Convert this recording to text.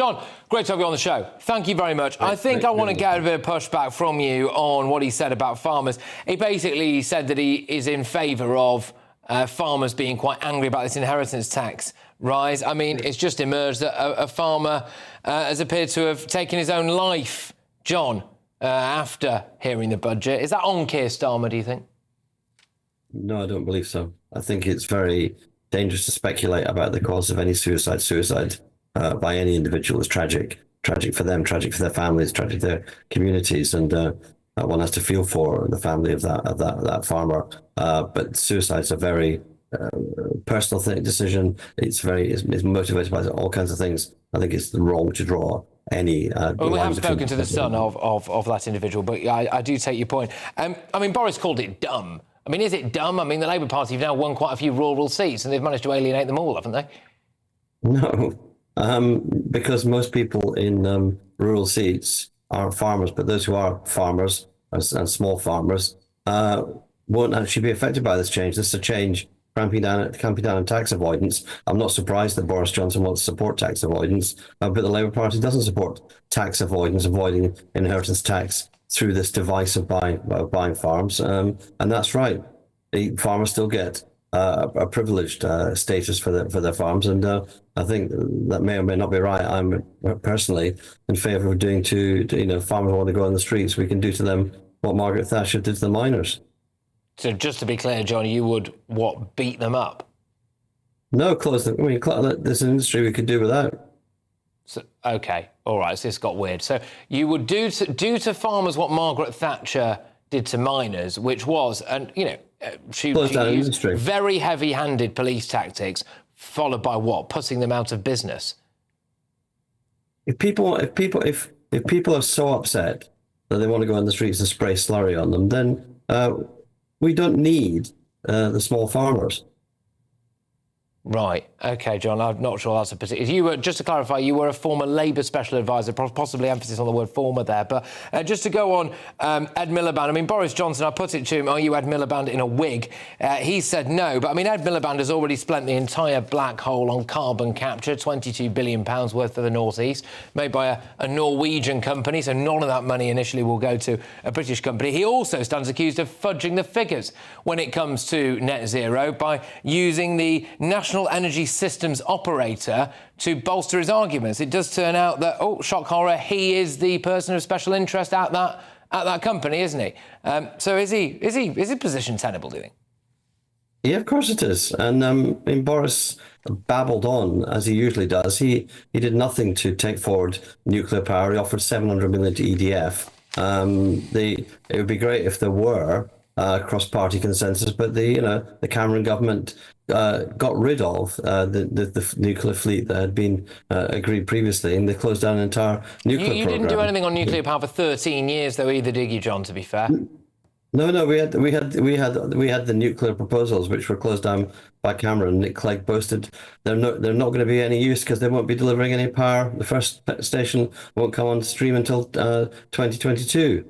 John, great to have you on the show. Thank you very much. I think I want to get a bit of pushback from you on what he said about farmers. He basically said that he is in favour of farmers being quite angry about this inheritance tax rise. I mean, it's just emerged that a farmer has appeared to have taken his own life, John, after hearing the budget. Is that on Keir Starmer, do you think? No, I don't believe so. I think it's very dangerous to speculate about the cause of any suicide. Suicide by any individual is tragic for them, tragic for their families, tragic for their communities, and one has to feel for the family of that farmer. But suicide's a very personal decision. It's motivated by all kinds of things. I think it's wrong to draw any. Well, we have spoken to the son of that individual, but I do take your point. I mean, Boris called it dumb. I mean, is it dumb? I mean, the Labour Party have now won quite a few rural seats and they've managed to alienate them all, haven't they? No, because most people in rural seats aren't farmers, but those who are farmers and small farmers won't actually be affected by this change. This is a change clamping down on tax avoidance. I'm not surprised that Boris Johnson wants to support tax avoidance, but the Labour Party doesn't support tax avoidance, avoiding inheritance tax through this device of buying farms, and that's right. The farmers still get a privileged status for their farms, and I think that may or may not be right. I'm personally in favour of doing to farmers who want to go on the streets, we can do to them what Margaret Thatcher did to the miners. So just to be clear, John, you would beat them up? No, close them. I mean, there's an industry we could do without. So, okay, all right, so this got weird. So you would do to farmers what Margaret Thatcher did to miners, which was, and she used very heavy-handed police tactics, followed by what? Putting them out of business. If people are so upset that they want to go on the streets and spray slurry on them, then we don't need the small farmers. Right. OK, John, I'm not sure that's a particular... You were, just to clarify, you were a former Labour special advisor, possibly emphasis on the word former there. But just to go on, Ed Miliband, I mean, Boris Johnson, I put it to him, are you Ed Miliband in a wig? He said no. But, I mean, Ed Miliband has already spent the entire black hole on carbon capture, £22 billion worth for the North East, made by a Norwegian company, so none of that money initially will go to a British company. He also stands accused of fudging the figures when it comes to net zero by using the National Energy Systems operator to bolster his arguments. It does turn out that, oh, shock horror, he is the person of special interest at that company, isn't he? So is his position tenable, do you think? Yeah, of course it is. And Boris babbled on, as he usually does. He did nothing to take forward nuclear power. He offered 700 million to EDF. It would be great if there were cross-party consensus, but the Cameron government got rid of the nuclear fleet that had been agreed previously, and they closed down an entire nuclear program. You didn't do anything on nuclear power for 13 years, though, either, did you, John? To be fair. No, we had the nuclear proposals, which were closed down by Cameron. Nick Clegg boasted they're not going to be any use because they won't be delivering any power. The first station won't come on stream until 2022.